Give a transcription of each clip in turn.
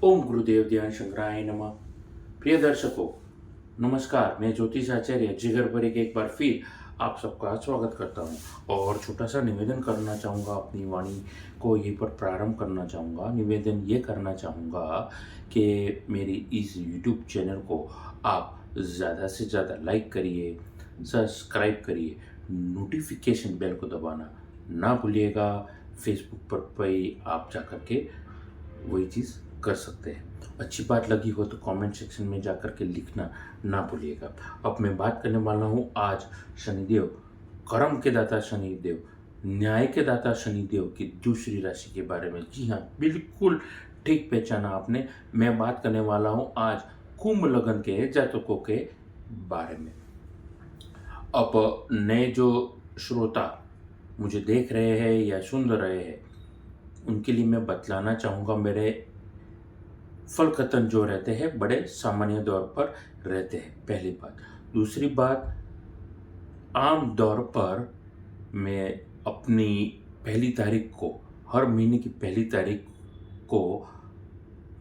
ओम गुरुदेव ध्यान शंकराय नमः। प्रिय दर्शकों, नमस्कार। मैं ज्योतिष आचार्य जिगर पर एक बार फिर आप सबका स्वागत करता हूं और छोटा सा निवेदन करना चाहूँगा। अपनी वाणी को यहीं पर प्रारंभ करना चाहूँगा। निवेदन ये करना चाहूँगा कि मेरी इस यूट्यूब चैनल को आप ज़्यादा से ज़्यादा लाइक करिए, सब्सक्राइब करिए, नोटिफिकेशन बेल को दबाना ना भूलिएगा। फेसबुक पर भी आप जाकर के वही चीज़ कर सकते हैं। अच्छी बात लगी हो तो कमेंट सेक्शन में जाकर के लिखना ना भूलिएगा। अब मैं बात करने वाला हूँ आज शनिदेव, कर्म के दाता शनिदेव, न्याय के दाता शनिदेव की दूसरी राशि के बारे में। जी हाँ, बिल्कुल ठीक पहचाना आपने। मैं बात करने वाला हूँ आज कुंभ लग्न के जातकों के बारे में। अब नए जो श्रोता मुझे देख रहे हैं या सुन रहे हैं, उनके लिए मैं बतलाना चाहूँगा, मेरे फल कथन जो रहते हैं बड़े सामान्य तौर पर रहते हैं, पहली बात। दूसरी बात, आम तौर पर मैं अपनी पहली तारीख को, हर महीने की पहली तारीख को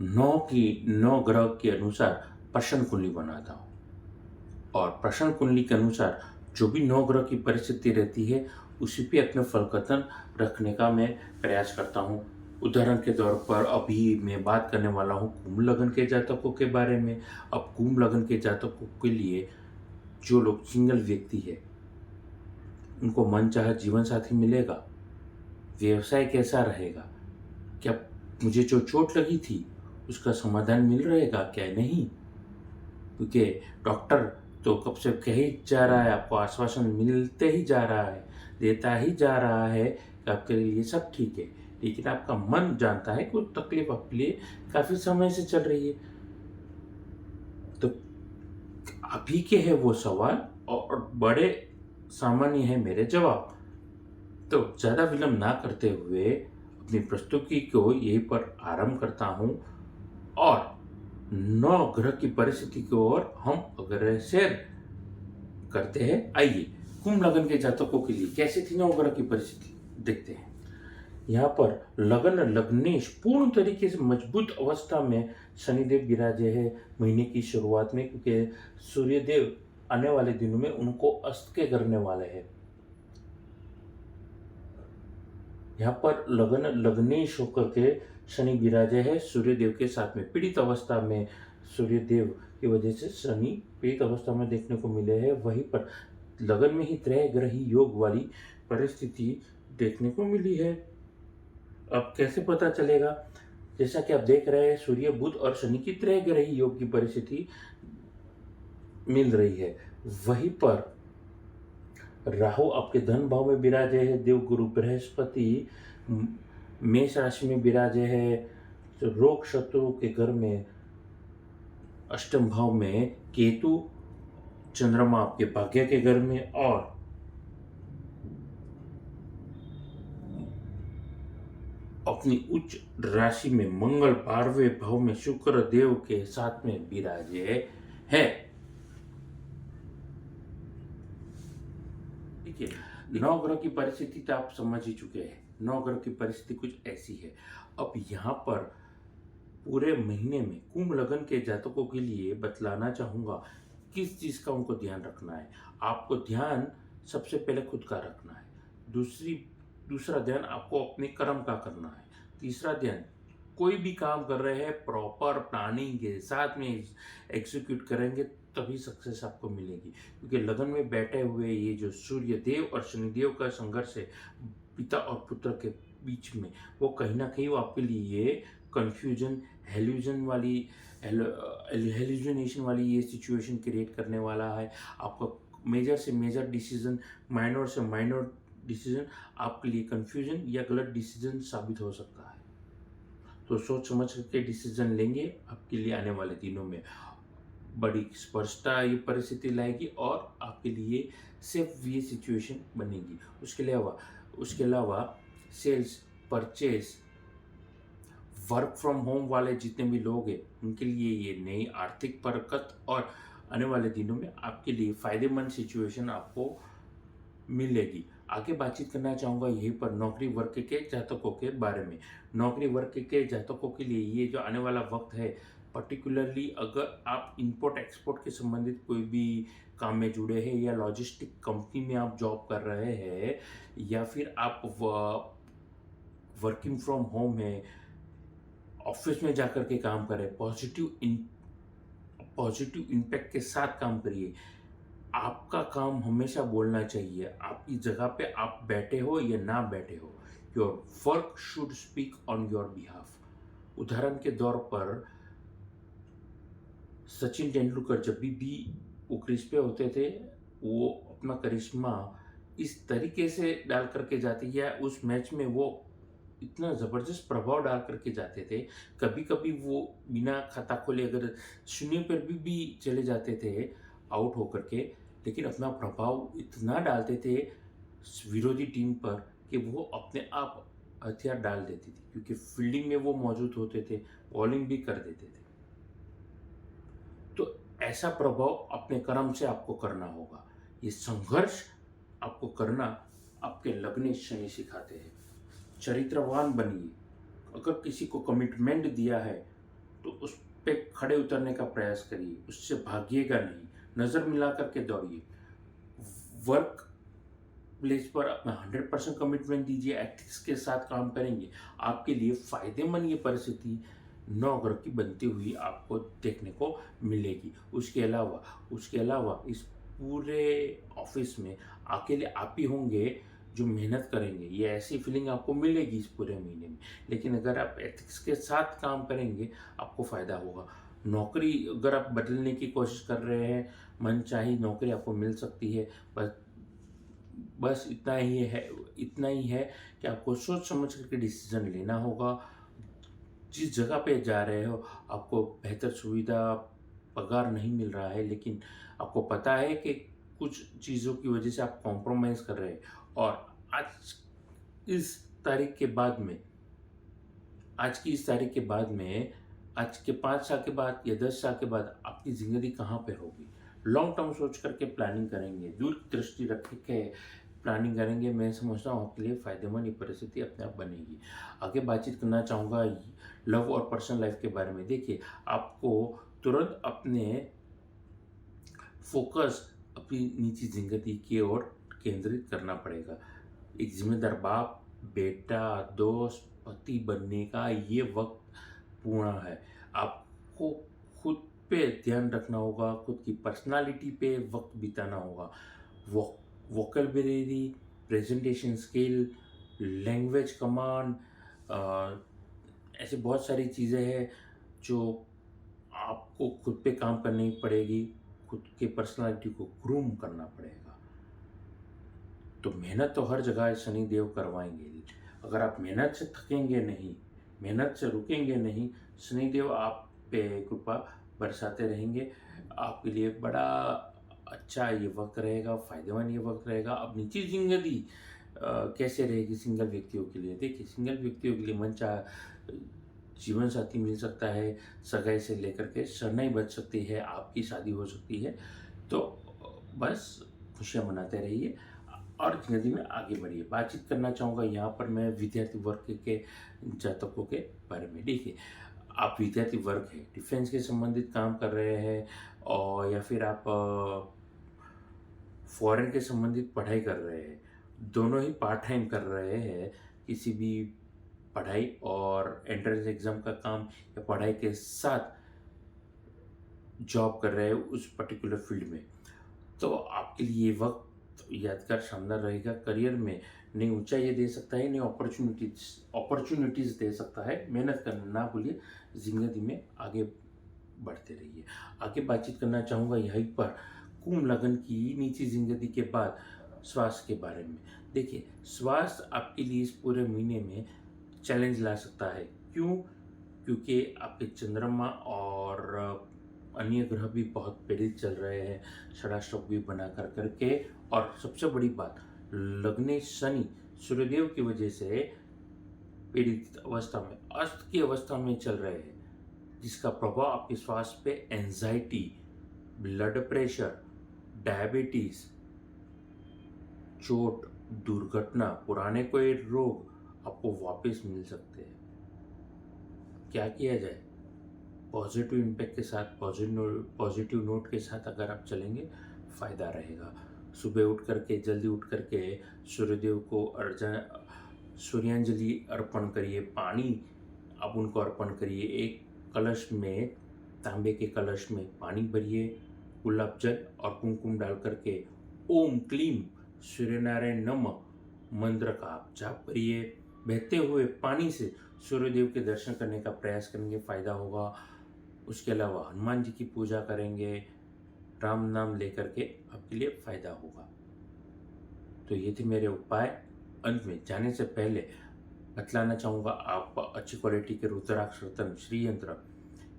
9 ग्रह के अनुसार प्रश्न कुंडली बनाता हूँ और प्रश्न कुंडली के अनुसार जो भी 9 ग्रह की परिस्थिति रहती है उसी पे अपने फल कथन रखने का मैं प्रयास करता हूँ। उदाहरण के तौर पर अभी मैं बात करने वाला हूँ कुंभ लग्न के जातकों के बारे में। अब कुंभ लग्न के जातकों के लिए जो लोग सिंगल व्यक्ति है, उनको मनचाहा जीवन साथी मिलेगा, व्यवसाय कैसा रहेगा, क्या मुझे जो चोट लगी थी उसका समाधान मिल रहेगा क्या नहीं, क्योंकि डॉक्टर तो कब से कह ही जा रहा है, आपको आश्वासन मिलते ही जा रहा है, देता ही जा रहा है कि आपके लिए सब ठीक है, लेकिन आपका मन जानता है कुछ तकलीफ आपके लिए काफ़ी समय से चल रही है। तो अभी के है वो सवाल और बड़े सामान्य है मेरे जवाब। तो ज़्यादा विलंब ना करते हुए अपनी प्रस्तुति को यहीं पर आरंभ करता हूँ और 9 ग्रह की परिस्थिति की ओर हम अग्रसर करते हैं। आइए, कुंभ लग्न के जातकों के लिए कैसी थी 9 ग्रह की परिस्थिति देखते हैं। यहाँ पर लगन लग्नेश पूर्ण तरीके से मजबूत अवस्था में शनिदेव विराजे है महीने की शुरुआत में, क्योंकि सूर्यदेव आने वाले दिनों में उनको अस्त के करने वाले हैं। यहाँ पर लगन लग्नेश होकर के शनि विराजे है सूर्यदेव के साथ में। पीड़ित अवस्था में सूर्यदेव की वजह से शनि पीड़ित अवस्था में देखने को मिले हैं। वहीं पर लगन में ही त्रय ग्रही योग वाली परिस्थिति देखने को मिली है। अब कैसे पता चलेगा? जैसा कि आप देख रहे हैं, सूर्य बुध और शनि की त्रय ग्रही योग की परिस्थिति मिल रही है। वहीं पर राहु आपके धन भाव में विराजे है, देव गुरु बृहस्पति मेष राशि में विराजे है, तो रोग शत्रु के घर में अष्टम भाव में केतु, चंद्रमा आपके भाग्य के घर में, और अपनी उच्च राशि में मंगल 12वें भाव में शुक्र देव के साथ में विराजे है। ठीक है, 9 ग्रह की परिस्थिति तो आप समझ ही चुके हैं। 9 ग्रह की परिस्थिति कुछ ऐसी है। अब यहाँ पर पूरे महीने में कुंभ लग्न के जातकों के लिए बतलाना चाहूँगा किस चीज़ का उनको ध्यान रखना है। आपको ध्यान सबसे पहले खुद का रखना है। दूसरा ध्यान आपको अपने कर्म का करना है। तीसरा ध्यान, कोई भी काम कर रहे हैं प्रॉपर प्लानिंग के साथ में एग्जीक्यूट करेंगे तभी सक्सेस आपको मिलेगी, क्योंकि लगन में बैठे हुए ये जो सूर्य देव और शनिदेव का संघर्ष है पिता और पुत्र के बीच में, वो कहीं ना कहीं वो आपके लिए कंफ्यूजन, हेल्यूजनेशन वाली ये सिचुएशन क्रिएट करने वाला है। आपका मेजर से मेजर डिसीजन, माइनर से माइनर डिसीजन आपके लिए कंफ्यूजन या गलत डिसीजन साबित हो सकता है। तो सोच समझ करके डिसीजन लेंगे, आपके लिए आने वाले दिनों में बड़ी स्पष्टता ये परिस्थिति लाएगी और आपके लिए सेफ ये सिचुएशन बनेगी। उसके अलावा sales, purchase, work from home वाले जितने भी लोग हैं उनके लिए ये नई आर्थिक बरकत और आने वाले दिनों में आपके लिए फायदेमंद सिचुएशन आपको मिलेगी। आगे बातचीत करना चाहूँगा यहीं पर नौकरी वर्ग के जातकों के बारे में। नौकरी वर्ग के जातकों के लिए ये जो आने वाला वक्त है, पर्टिकुलरली अगर आप इम्पोर्ट एक्सपोर्ट के संबंधित कोई भी काम में जुड़े हैं या लॉजिस्टिक कंपनी में आप जॉब कर रहे हैं या फिर आप वर्किंग फ्रॉम होम है, ऑफिस में जाकर के काम करें, पॉजिटिव इम्पैक्ट के साथ काम करिए। आपका काम हमेशा बोलना चाहिए। आपकी जगह पे आप बैठे हो या ना बैठे हो, your work should speak on your behalf. उदाहरण के तौर पर सचिन तेंदुलकर जब भी वो क्रीज पे होते थे, वो अपना करिश्मा इस तरीके से डाल करके जाते या उस मैच में वो इतना ज़बरदस्त प्रभाव डाल करके जाते थे। कभी-कभी वो बिना खाता खोले अगर शून्य पर भी चले जाते थे आउट होकर के, लेकिन अपना प्रभाव इतना डालते थे विरोधी टीम पर कि वो अपने आप हथियार डाल देती थी, क्योंकि फील्डिंग में वो मौजूद होते थे, बॉलिंग भी कर देते थे। तो ऐसा प्रभाव अपने कर्म से आपको करना होगा। ये संघर्ष आपको करना आपके लग्न शनि सिखाते हैं। चरित्रवान बनिए। अगर किसी को कमिटमेंट दिया है तो उस पे खड़े उतरने का प्रयास करिए, उससे भागिएगा नहीं, नज़र मिला करके दौड़िए। वर्क प्लेस पर अपना 100% कमिटमेंट दीजिए, एथिक्स के साथ काम करेंगे, आपके लिए फ़ायदेमंद ये परिस्थिति 9 ग्रह की बनती हुई आपको देखने को मिलेगी। उसके अलावा इस पूरे ऑफिस में अकेले आप ही होंगे जो मेहनत करेंगे, ये ऐसी फीलिंग आपको मिलेगी इस पूरे महीने में। लेकिन अगर आप एथिक्स के साथ काम करेंगे, आपको फ़ायदा होगा। नौकरी अगर आप बदलने की कोशिश कर रहे हैं, मनचाही नौकरी आपको मिल सकती है। बस इतना ही है कि आपको सोच समझ करके डिसीजन लेना होगा। जिस जगह पे जा रहे हो आपको बेहतर सुविधा, पगार नहीं मिल रहा है, लेकिन आपको पता है कि कुछ चीज़ों की वजह से आप कॉम्प्रोमाइज़ कर रहे हैं और आज इस तारीख के बाद में आज की इस तारीख के बाद में आज के 5 साल के बाद या 10 साल के बाद आपकी ज़िंदगी कहाँ पे होगी? लॉन्ग टर्म सोच करके प्लानिंग करेंगे, दूर दृष्टि रख के प्लानिंग करेंगे, मैं समझता हूँ आपके लिए फ़ायदेमंद ये परिस्थिति अपने आप बनेगी। आगे बातचीत करना चाहूँगा लव और पर्सनल लाइफ के बारे में। देखिए, आपको तुरंत अपने फोकस अपनी निजी ज़िंदगी की ओर केंद्रित करना पड़ेगा। एक ज़िम्मेदार बाप, बेटा, दोस्त, पति बनने का ये वक्त पूर्ण है। आपको खुद पे ध्यान रखना होगा, खुद की पर्सनालिटी पे वक्त बिताना होगा। Vocabulary, presentation skill, language command, ऐसे बहुत सारी चीज़ें हैं जो आपको खुद पे काम करनी पड़ेगी, खुद के पर्सनालिटी को ग्रूम करना पड़ेगा। तो मेहनत तो हर जगह शनिदेव करवाएंगे। अगर आप मेहनत से थकेंगे नहीं, मेहनत से रुकेंगे नहीं, शनिदेव आप पे कृपा बरसाते रहेंगे। आपके लिए बड़ा अच्छा ये वक्त रहेगा, फ़ायदेमंद ये वक्त रहेगा। अब निजी ज़िंदगी कैसे रहेगी सिंगल व्यक्तियों के लिए? देखिए, सिंगल व्यक्तियों के लिए मनचाहा जीवन साथी मिल सकता है, सगाई से लेकर के शरणाई बच सकती है, आपकी शादी हो सकती है। तो बस खुशियाँ मनाते रहिए और ज़िंदगी में आगे बढ़िए। बातचीत करना चाहूँगा यहाँ पर मैं विद्यार्थी वर्ग के जातकों के बारे में। देखिए, आप विद्यार्थी वर्ग हैं, डिफेंस के संबंधित काम कर रहे हैं और या फिर आप फॉरेन के संबंधित पढ़ाई कर रहे हैं, दोनों ही पार्ट टाइम कर रहे हैं, किसी भी पढ़ाई और एंट्रेंस एग्ज़ाम का काम या पढ़ाई के साथ जॉब कर रहे हैं उस पर्टिकुलर फील्ड में, तो आपके लिए ये वक्त यादगार शानदार रहेगा। करियर में नई ऊंचाई दे सकता है, नई अपॉर्चुनिटीज़ दे सकता है। मेहनत करना ना भूलिए, ज़िंदगी में आगे बढ़ते रहिए। आगे बातचीत करना चाहूँगा यहीं पर कुंभ लग्न की निजी ज़िंदगी के बाद स्वास्थ्य के बारे में। देखिए, स्वास्थ्य आपके लिए इस पूरे महीने में चैलेंज ला सकता है। क्यों? क्योंकि आपके चंद्रमा और अन्य ग्रह भी बहुत पीड़ित चल रहे हैं, षडाष्टक भी बना करके। और सबसे बड़ी बात, लग्न शनि सूर्यदेव की वजह से पीड़ित अवस्था में, अस्त की अवस्था में चल रहे हैं, जिसका प्रभाव आपके स्वास्थ्य पे एंजाइटी, ब्लड प्रेशर, डायबिटीज़, चोट, दुर्घटना, पुराने कोई रोग आपको वापस मिल सकते हैं। क्या किया जाए? पॉजिटिव इम्पैक्ट के साथ, पॉजिटिव नोट के साथ अगर आप चलेंगे, फ़ायदा रहेगा। सुबह उठ करके, जल्दी उठ करके सूर्यदेव को सूर्यांजलि अर्पण करिए, पानी आप उनको अर्पण करिए। एक कलश में, तांबे के कलश में पानी भरिए, गुलाब जल और कुमकुम डाल करके ओम क्लीम सूर्यनारायण नमः मंत्र का आप जाप करिए। बहते हुए पानी से सूर्यदेव के दर्शन करने का प्रयास करेंगे, फ़ायदा होगा। उसके अलावा हनुमान जी की पूजा करेंगे, राम नाम लेकर के आपके लिए फ़ायदा होगा। तो ये थे मेरे उपाय। अंत में जाने से पहले बतलाना चाहूँगा, आप अच्छी क्वालिटी के रुद्राक्ष रत्न, श्री यंत्र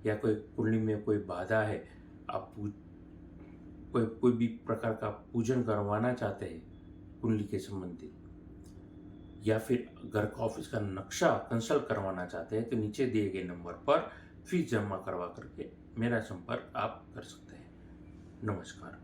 या कोई कुंडली में कोई बाधा है, आप कोई भी प्रकार का पूजन करवाना चाहते हैं कुंडली के संबंधित, या फिर घर का ऑफिस का नक्शा कंसल्ट करवाना चाहते हैं, तो नीचे दिए गए नंबर पर फीस जमा करवा करके मेरा संपर्क आप कर सकते हैं। नमस्कार।